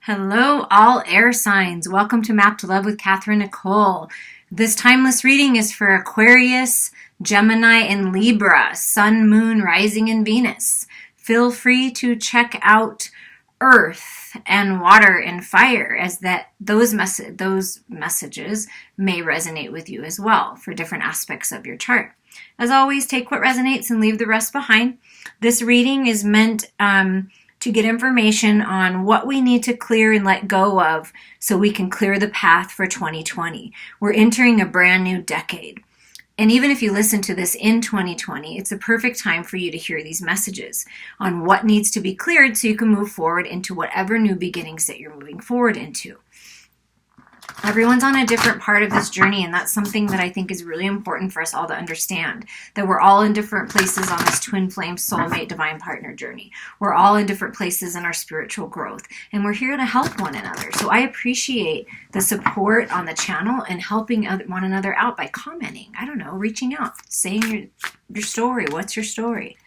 Hello, all air signs. Welcome to Map to Love with Catherine Nicole. This timeless reading is for Aquarius, Gemini, and Libra, Sun, Moon, Rising, and Venus. Feel free to check out Earth and Water and Fire as those messages may resonate with you as well for different aspects of your chart. As always, take what resonates and leave the rest behind. This reading is meant to get information on what we need to clear and let go of so we can clear the path for 2020. We're entering a brand new decade. And even if you listen to this in 2020, it's a perfect time for you to hear these messages on what needs to be cleared so you can move forward into whatever new beginnings that you're moving forward into. Everyone's on a different part of this journey, and that's something that I think is really important for us all to understand, that we're all in different places on this twin flame soulmate divine partner journey. We're all in different places in our spiritual growth, and we're here to help one another. So I appreciate the support on the channel and helping one another out by commenting. I don't know, reaching out, saying your story. What's your story?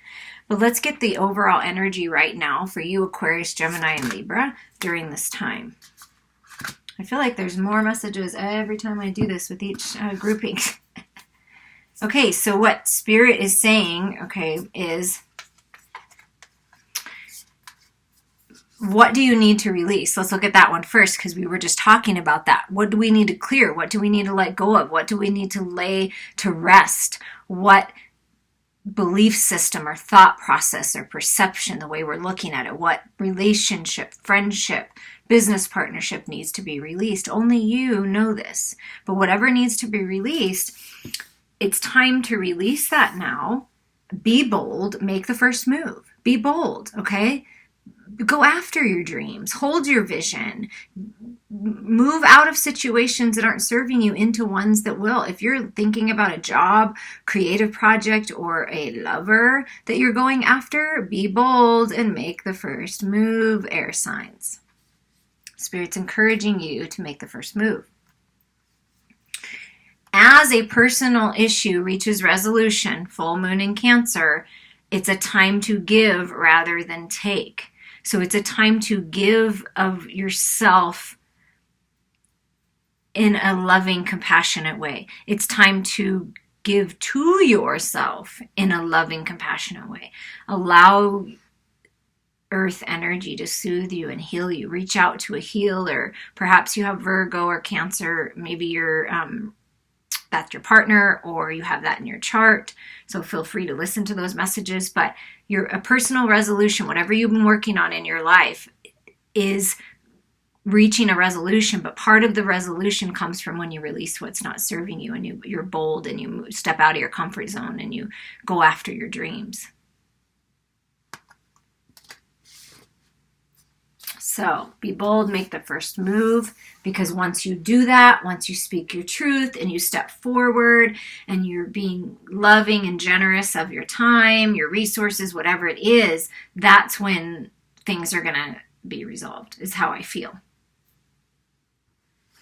But let's get the overall energy right now for you, Aquarius, Gemini, and Libra during this time. I feel like there's more messages every time I do this with each grouping. Okay, so what Spirit is saying, is what do you need to release? Let's look at that one first because we were just talking about that. What do we need to clear? What do we need to let go of? What do we need to lay to rest? What belief system or thought process or perception, the way we're looking at it, what relationship, friendship, business partnership needs to be released? Only you know this. But whatever needs to be released, it's time to release that now. Be bold. Make the first move. Be bold, okay? Go after your dreams. Hold your vision. Move out of situations that aren't serving you into ones that will. If you're thinking about a job, creative project, or a lover that you're going after, be bold and make the first move, air signs. Spirit's encouraging you to make the first move. As a personal issue reaches resolution, full moon in Cancer, it's a time to give rather than take. So it's a time to give of yourself in a loving, compassionate way. It's time to give to yourself in a loving, compassionate way. Allow earth energy to soothe you and heal you. Reach out to a healer. Perhaps you have Virgo or Cancer. Maybe you're that's your partner, or you have that in your chart. So feel free to listen to those messages. But a personal resolution, whatever you've been working on in your life, is reaching a resolution. But part of the resolution comes from when you release what's not serving you, and you're bold, and you step out of your comfort zone, and you go after your dreams. So be bold, make the first move, because once you do that, once you speak your truth and you step forward and you're being loving and generous of your time, your resources, whatever it is, that's when things are going to be resolved, is how I feel.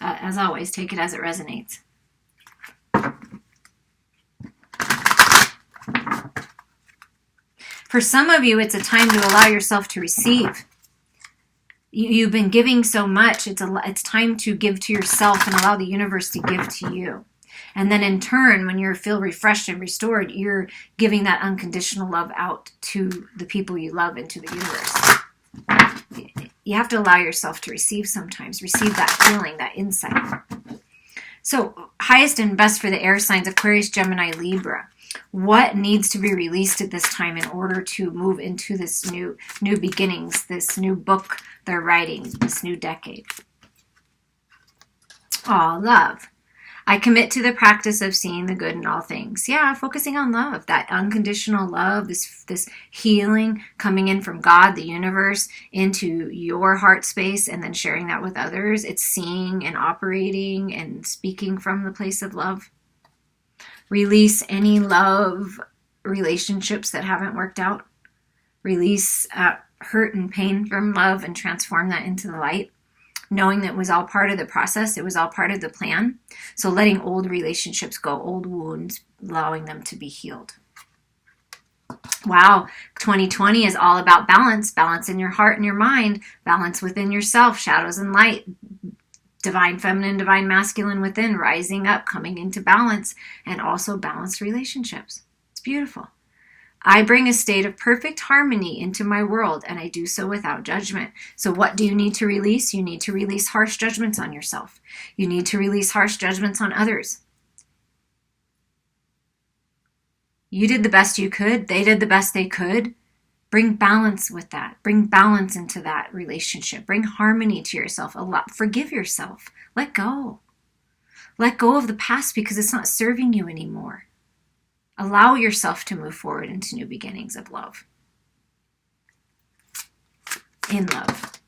As always, take it as it resonates. For some of you, it's a time to allow yourself to receive. You've been giving so much. It's time to give to yourself and allow the universe to give to you. And then in turn, when you feel refreshed and restored, you're giving that unconditional love out to the people you love and to the universe. You have to allow yourself to receive sometimes. Receive that feeling, that insight. So highest and best for the air signs, Aquarius, Gemini, Libra. What needs to be released at this time in order to move into this new beginnings, this new book they're writing, this new decade? Love. I commit to the practice of seeing the good in all things. Yeah, focusing on love, that unconditional love, this healing coming in from God, the universe, into your heart space, and then sharing that with others. It's seeing and operating and speaking from the place of love. Release any love relationships that haven't worked out. Release hurt and pain from love and transform that into the light. Knowing that it was all part of the process. It was all part of the plan. So letting old relationships go, old wounds, allowing them to be healed. Wow, 2020 is all about balance, balance in your heart and your mind, balance within yourself, shadows and light, divine feminine, divine masculine within, rising up, coming into balance, and also balanced relationships. It's beautiful. I bring a state of perfect harmony into my world, and I do so without judgment. So what do you need to release? You need to release harsh judgments on yourself. You need to release harsh judgments on others. You did the best you could. They did the best they could. Bring balance with that. Bring balance into that relationship. Bring harmony to yourself. Forgive yourself. Let go. Let go of the past because it's not serving you anymore. Allow yourself to move forward into new beginnings of love. In love.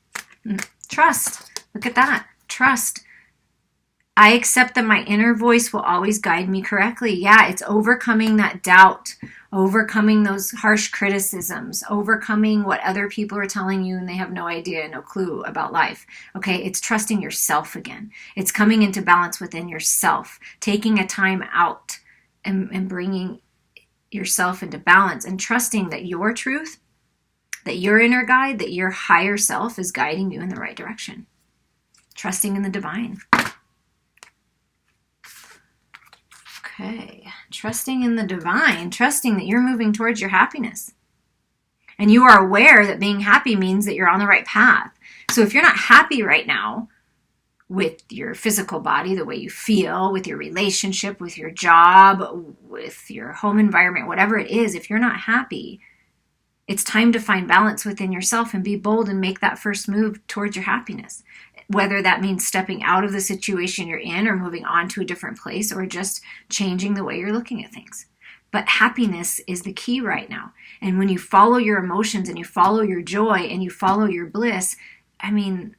Trust. Look at that. Trust. I accept that my inner voice will always guide me correctly. Yeah, it's overcoming that doubt, overcoming those harsh criticisms, overcoming what other people are telling you and they have no idea, no clue about life. Okay, it's trusting yourself again. It's coming into balance within yourself, taking a time out and bringing yourself into balance and trusting that your truth, that your inner guide, that your higher self is guiding you in the right direction. Trusting in the divine. Okay, trusting in the divine, trusting that you're moving towards your happiness. And you are aware that being happy means that you're on the right path. So if you're not happy right now with your physical body, the way you feel, with your relationship, with your job, with your home environment, whatever it is, if you're not happy, it's time to find balance within yourself and be bold and make that first move towards your happiness. Whether that means stepping out of the situation you're in or moving on to a different place or just changing the way you're looking at things. But happiness is the key right now. And when you follow your emotions and you follow your joy and you follow your bliss, I mean,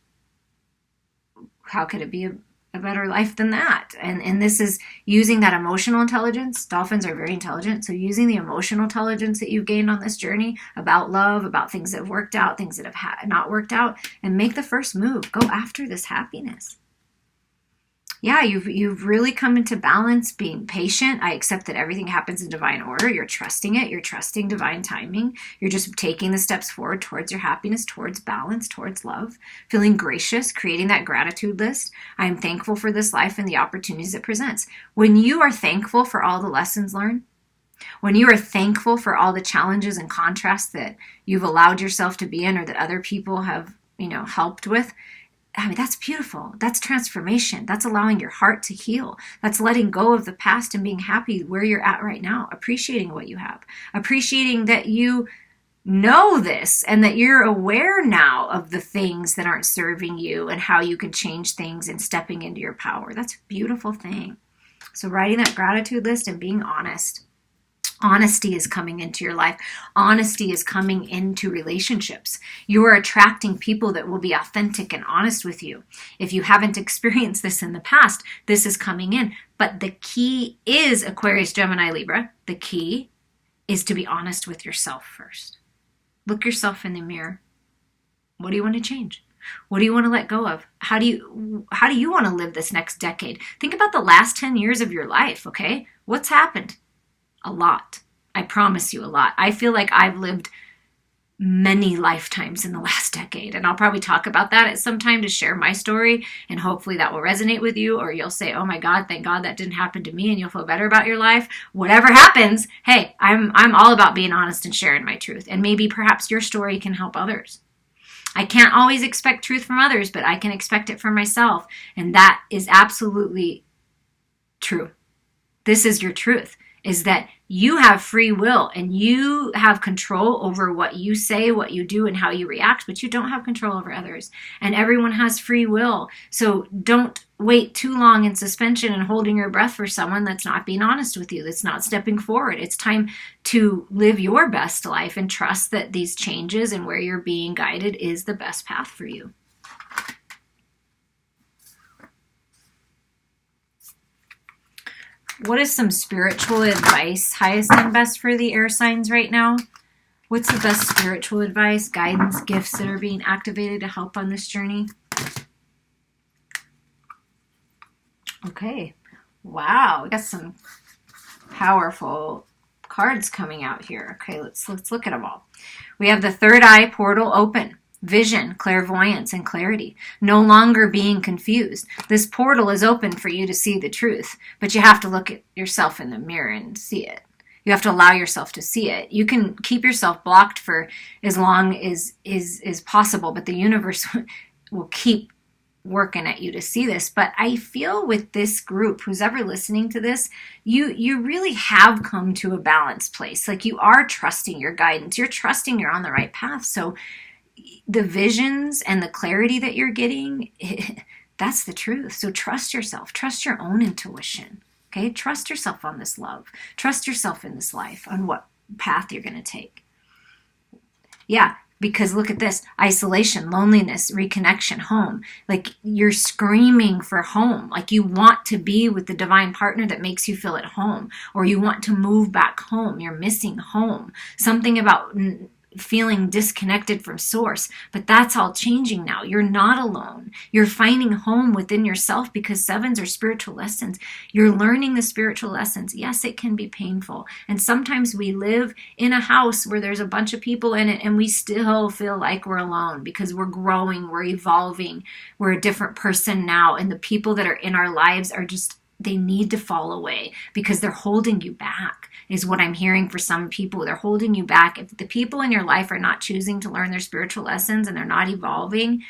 how could it be a better life than that? And this is using that emotional intelligence. Dolphins are very intelligent. So using the emotional intelligence that you've gained on this journey about love, about things that have worked out, things that have not worked out, and make the first move. Go after this happiness. Yeah, you've really come into balance, being patient. I accept that everything happens in divine order. You're trusting it. You're trusting divine timing. You're just taking the steps forward towards your happiness, towards balance, towards love. Feeling gracious, creating that gratitude list. I am thankful for this life and the opportunities it presents. When you are thankful for all the lessons learned, when you are thankful for all the challenges and contrasts that you've allowed yourself to be in or that other people have, helped with, I mean, that's beautiful. That's transformation. That's allowing your heart to heal. That's letting go of the past and being happy where you're at right now, appreciating what you have, appreciating that you know this and that you're aware now of the things that aren't serving you and how you can change things and stepping into your power. That's a beautiful thing. So writing that gratitude list and being honest. Honesty is coming into your life. Honesty is coming into relationships. You are attracting people that will be authentic and honest with you. If you haven't experienced this in the past, this is coming in. But the key is Aquarius, Gemini, Libra. The key is to be honest with yourself first. Look yourself in the mirror. What do you want to change? What do you want to let go of? How do you want to live this next decade? Think about the last 10 years of your life, okay? What's happened? A lot. I promise you a lot. I feel like I've lived many lifetimes in the last decade, and I'll probably talk about that at some time to share my story, and hopefully that will resonate with you, or you'll say, oh my God, thank God that didn't happen to me, and you'll feel better about your life. Whatever happens, hey, I'm all about being honest and sharing my truth, and maybe perhaps your story can help others. I can't always expect truth from others, but I can expect it from myself, and that is absolutely true. This is your truth. Is that you have free will and you have control over what you say, what you do, and how you react, but you don't have control over others. And everyone has free will. So don't wait too long in suspension and holding your breath for someone that's not being honest with you, that's not stepping forward. It's time to live your best life and trust that these changes and where you're being guided is the best path for you. What is some spiritual advice, highest and best for the air signs right now? What's the best spiritual advice, guidance, gifts that are being activated to help on this journey? Okay. Wow. We got some powerful cards coming out here. Okay, let's look at them all. We have the third eye portal open. Vision, clairvoyance, and clarity. No longer being confused. This portal is open for you to see the truth, but you have to look at yourself in the mirror and see it. You have to allow yourself to see it. You can keep yourself blocked for as long as is possible, but the universe will keep working at you to see this. But I feel with this group, who's ever listening to this, you really have come to a balanced place. Like, you are trusting your guidance. You're trusting you're on the right path. So the visions and the clarity that you're getting, that's the truth. So trust yourself. Trust your own intuition. Okay? Trust yourself on this love. Trust yourself in this life, on what path you're going to take. Yeah, because look at this. Isolation, loneliness, reconnection, home. Like, you're screaming for home. Like, you want to be with the divine partner that makes you feel at home. Or you want to move back home. You're missing home. Something about feeling disconnected from source, but that's all changing now. You're not alone. You're finding home within yourself, because sevens are spiritual lessons. You're learning the spiritual lessons. Yes, it can be painful. And sometimes we live in a house where there's a bunch of people in it and we still feel like we're alone, because we're growing, we're evolving, we're a different person now. And the people that are in our lives are just, they need to fall away because they're holding you back, is what I'm hearing for some people. They're holding you back. If the people in your life are not choosing to learn their spiritual lessons and they're not evolving,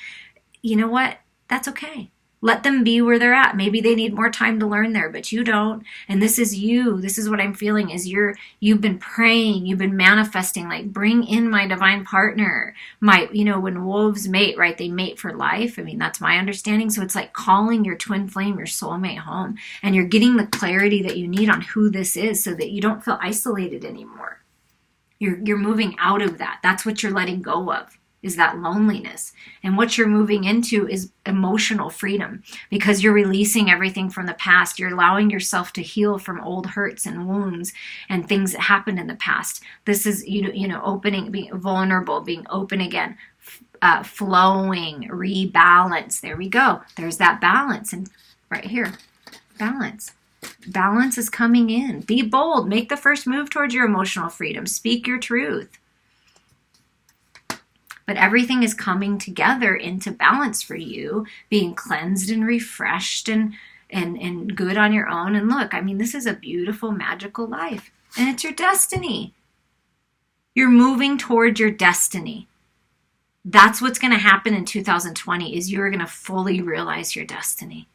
you know what? That's okay. Let them be where they're at. Maybe they need more time to learn there, but you don't. And this is you. This is what I'm feeling, is you've been praying, you've been manifesting, like, bring in my divine partner. When wolves mate, right? They mate for life. I mean, that's my understanding. So it's like calling your twin flame, your soulmate home. And you're getting the clarity that you need on who this is so that you don't feel isolated anymore. You're moving out of that. That's what you're letting go of, is that loneliness. And what you're moving into is emotional freedom, because you're releasing everything from the past. You're allowing yourself to heal from old hurts and wounds and things that happened in the past. This is, opening, being vulnerable, being open again, flowing, rebalance. There we go. There's that balance. And right here, balance. Balance is coming in. Be bold. Make the first move towards your emotional freedom. Speak your truth. But everything is coming together into balance for you, being cleansed and refreshed and good on your own. And look, I mean, this is a beautiful, magical life. And it's your destiny. You're moving towards your destiny. That's what's going to happen in 2020, is you're going to fully realize your destiny.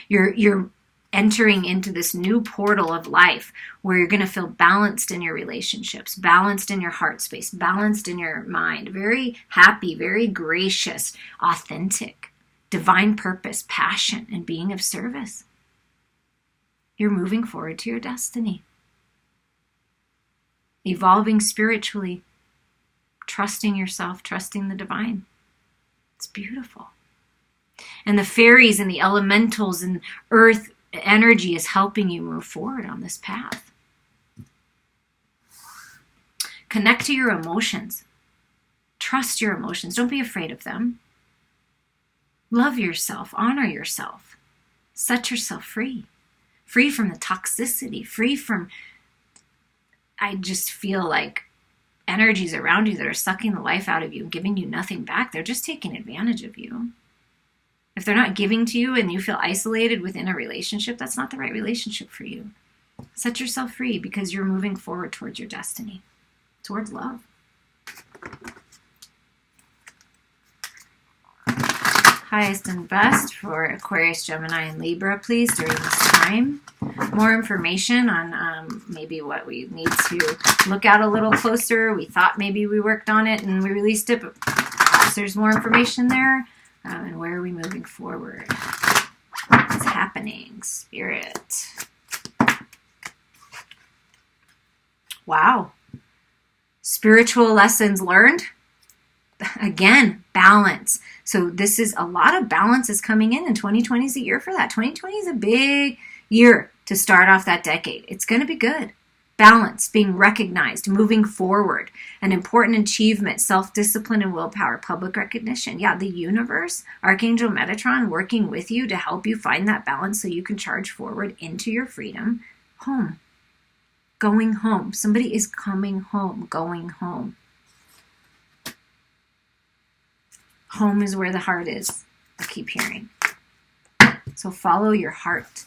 You're entering into this new portal of life where you're going to feel balanced in your relationships, balanced in your heart space, balanced in your mind, very happy, very gracious, authentic, divine purpose, passion, and being of service. You're moving forward to your destiny. Evolving spiritually, trusting yourself, trusting the divine. It's beautiful. And the fairies and the elementals and earth energy is helping you move forward on this path. Connect to your emotions. Trust your emotions. Don't be afraid of them. Love yourself. Honor yourself. Set yourself free. Free from the toxicity. Free from, I just feel like, energies around you that are sucking the life out of you and giving you nothing back. They're just taking advantage of you. If they're not giving to you and you feel isolated within a relationship, that's not the right relationship for you. Set yourself free, because you're moving forward towards your destiny, towards love. Highest and best for Aquarius, Gemini, and Libra, please, during this time. More information on maybe what we need to look at a little closer. We thought maybe we worked on it and we released it, but there's more information there. And where are we moving forward? What's happening? Spirit. Wow. Spiritual lessons learned. Again, balance. So this is a lot of balance is coming in, and 2020 is a year for that. 2020 is a big year to start off that decade. It's going to be good. Balance, being recognized, moving forward, an important achievement, self-discipline and willpower, public recognition. Yeah, the universe, Archangel Metatron working with you to help you find that balance so you can charge forward into your freedom, home. going home. Somebody is coming home, going home. Home is where the heart is, I keep hearing. So follow your heart.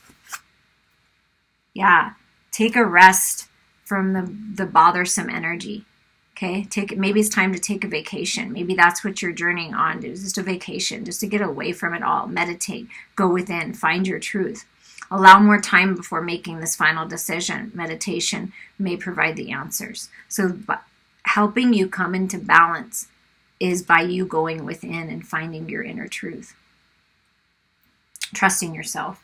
Yeah, take a rest from the bothersome energy. Okay, maybe it's time to take a vacation. Maybe that's what you're journeying on. It's just a vacation, just to get away from it all. Meditate, go within, find your truth. Allow more time before making this final decision. Meditation may provide the answers. So helping you come into balance is by you going within and finding your inner truth. Trusting yourself.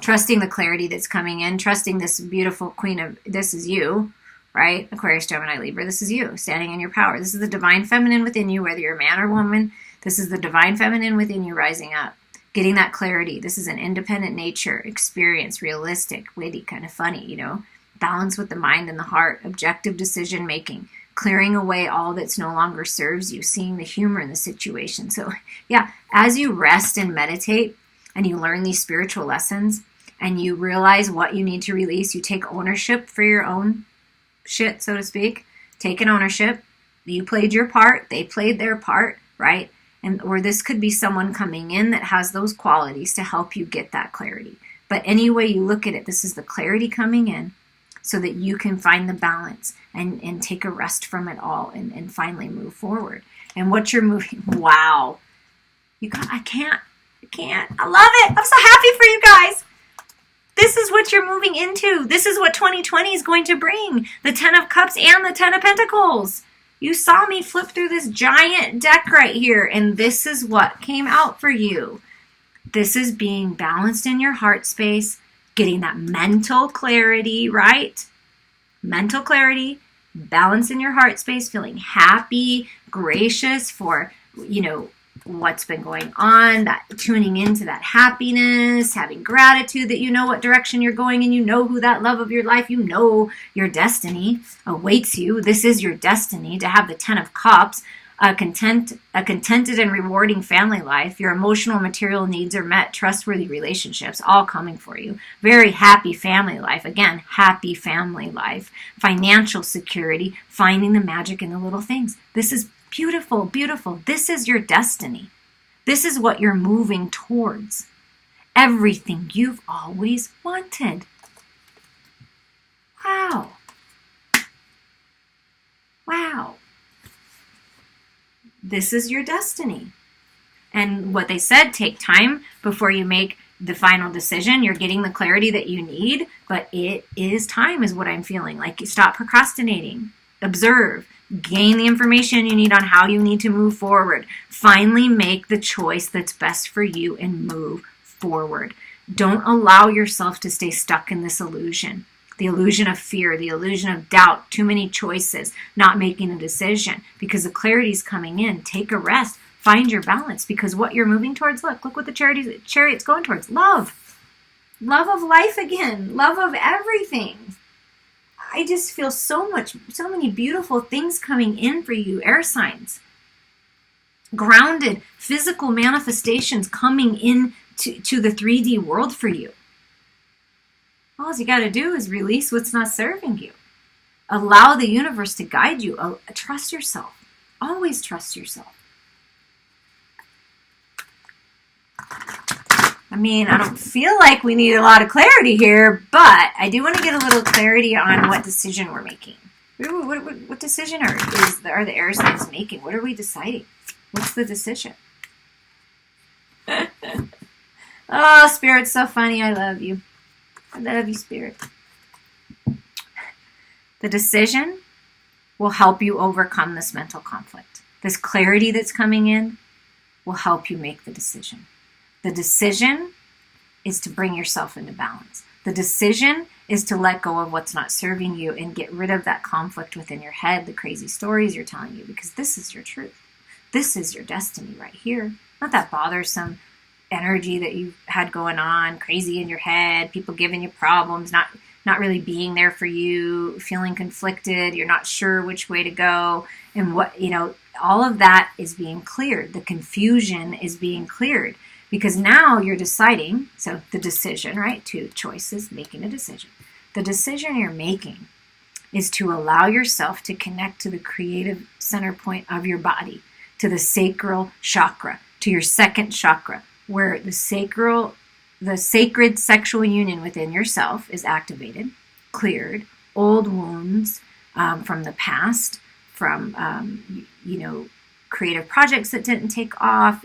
Trusting the clarity that's coming in. Trusting this beautiful queen of, this is you, right? Aquarius, Gemini, Libra. This is you standing in your power. This is the divine feminine within you, whether you're a man or woman. This is the divine feminine within you rising up. Getting that clarity. This is an independent nature, experience, realistic, witty, kind of funny, you know. Balance with the mind and the heart. Objective decision making. Clearing away all that's no longer serves you. Seeing the humor in the situation. So yeah, as you rest and meditate and you learn these spiritual lessons and you realize what you need to release, you take ownership for your own shit, so to speak. Take an ownership. You played your part. They played their part, right? Or this could be someone coming in that has those qualities to help you get that clarity. But any way you look at it, this is the clarity coming in so that you can find the balance and take a rest from it all and finally move forward. And what you're moving, wow. I can't. I love it. I'm so happy for you guys. This is what you're moving into. This is what 2020 is going to bring. The 10 of Cups and the 10 of Pentacles. You saw me flip through this giant deck right here, and this is what came out for you. This is being balanced in your heart space, getting that mental clarity, right? Mental clarity, balance in your heart space, feeling happy, gracious for, you know, what's been going on, that tuning into that happiness, having gratitude that you know what direction you're going and you know who that love of your life, you know your destiny awaits you. This is your destiny to have the 10 of Cups, a contented and rewarding family life. Your emotional and material needs are met, trustworthy relationships, all coming for you. Very happy family life. Again, happy family life. Financial security, finding the magic in the little things. This is beautiful, beautiful. This is your destiny. This is what you're moving towards. Everything you've always wanted. Wow. Wow. This is your destiny. And what they said, take time before you make the final decision. You're getting the clarity that you need, but it is time is what I'm feeling. Like, stop procrastinating. Observe. Gain the information you need on how you need to move forward. Finally make the choice that's best for you and move forward. Don't allow yourself to stay stuck in this illusion. The illusion of fear, the illusion of doubt, too many choices, not making a decision. Because the clarity is coming in. Take a rest. Find your balance. Because what you're moving towards, look what the chariot's going towards. Love. Love of life again. Love of everything. I just feel so many beautiful things coming in for you, air signs. Grounded, physical manifestations coming in to the 3D world for you. All you got to do is release what's not serving you. Allow the universe to guide you. Trust yourself. Always trust yourself. I mean, I don't feel like we need a lot of clarity here, but I do want to get a little clarity on what decision we're making. What decision are the air signs making? What are we deciding? What's the decision? Oh, Spirit's so funny. I love you. I love you, Spirit. The decision will help you overcome this mental conflict. This clarity that's coming in will help you make the decision. The decision is to bring yourself into balance. The decision is to let go of what's not serving you and get rid of that conflict within your head, the crazy stories you're telling you, because this is your truth. This is your destiny right here. Not that bothersome energy that you've had going on, crazy in your head, people giving you problems, not really being there for you, feeling conflicted, you're not sure which way to go, and what, all of that is being cleared. The confusion is being cleared. Because now you're deciding, so the decision, right? Two choices, making a decision. The decision you're making is to allow yourself to connect to the creative center point of your body, to the sacral chakra, to your second chakra, where the sacred sexual union within yourself is activated, cleared, old wounds from the past, from creative projects that didn't take off,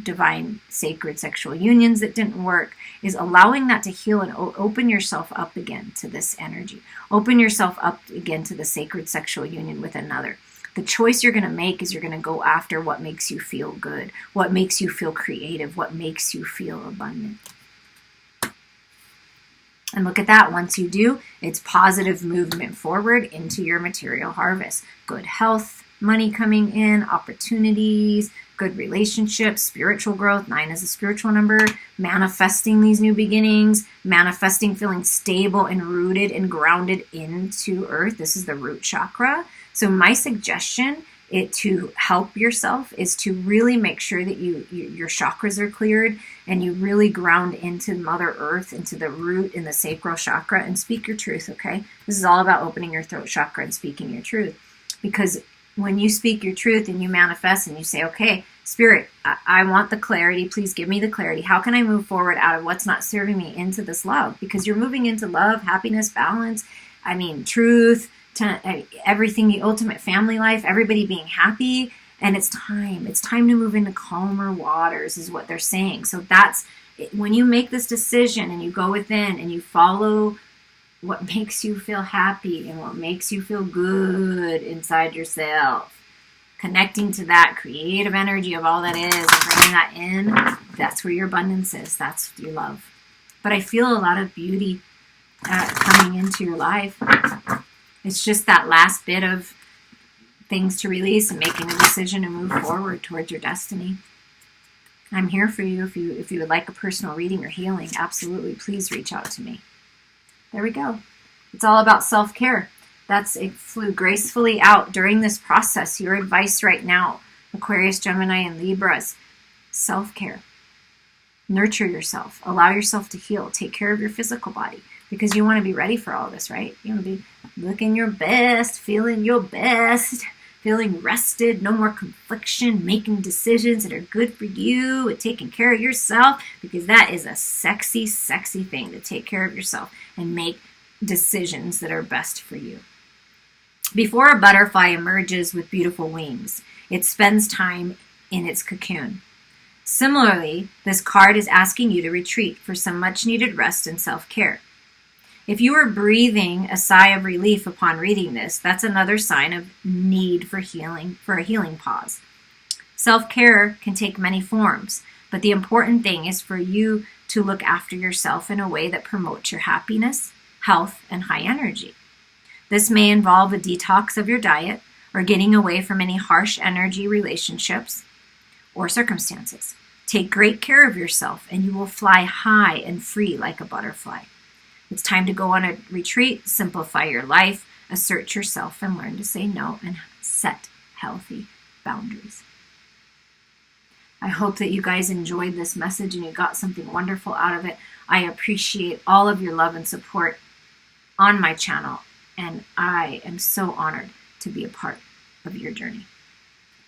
divine sacred sexual unions that didn't work, is allowing that to heal and open yourself up again to this energy. Open yourself up again to the sacred sexual union with another. The choice you're going to make is you're going to go after what makes you feel good, what makes you feel creative, what makes you feel abundant. And look at that. Once you do, it's positive movement forward into your material harvest. Good health, money coming in, opportunities, good relationships, spiritual growth. 9 is a spiritual number. Manifesting these new beginnings, manifesting feeling stable and rooted and grounded into earth. This is the root chakra. So my suggestion to help yourself is to really make sure that your chakras are cleared and you really ground into Mother Earth, into the root in the sacral chakra, and speak your truth, okay? This is all about opening your throat chakra and speaking your truth. Because when you speak your truth and you manifest and you say, okay, Spirit, I want the clarity. Please give me the clarity. How can I move forward out of what's not serving me into this love? Because you're moving into love, happiness, balance, truth, to everything, the ultimate family life, everybody being happy. And it's time to move into calmer waters is what they're saying. So that's when you make this decision and you go within and you follow what makes you feel happy and what makes you feel good inside yourself, connecting to that creative energy of all that is and bringing that in, that's where your abundance is. That's your love. But I feel a lot of beauty coming into your life. It's just that last bit of things to release and making a decision to move forward towards your destiny. I'm here for you. If you would like a personal reading or healing, absolutely, please reach out to me. There we go. It's all about self-care. It flew gracefully out during this process. Your advice right now, Aquarius, Gemini, and Libras, self-care. Nurture yourself. Allow yourself to heal. Take care of your physical body. Because you want to be ready for all this, right? You want to be looking your best, feeling your best, feeling rested, no more confliction, making decisions that are good for you, and taking care of yourself, because that is a sexy, sexy thing, to take care of yourself and make decisions that are best for you. Before a butterfly emerges with beautiful wings, it spends time in its cocoon. Similarly, this card is asking you to retreat for some much-needed rest and self-care. If you are breathing a sigh of relief upon reading this, that's another sign of need for healing, for a healing pause. Self-care can take many forms, but the important thing is for you to look after yourself in a way that promotes your happiness, health, and high energy. This may involve a detox of your diet or getting away from any harsh energy relationships or circumstances. Take great care of yourself and you will fly high and free like a butterfly. It's time to go on a retreat, simplify your life, assert yourself, and learn to say no and set healthy boundaries. I hope that you guys enjoyed this message and you got something wonderful out of it. I appreciate all of your love and support on my channel, and I am so honored to be a part of your journey.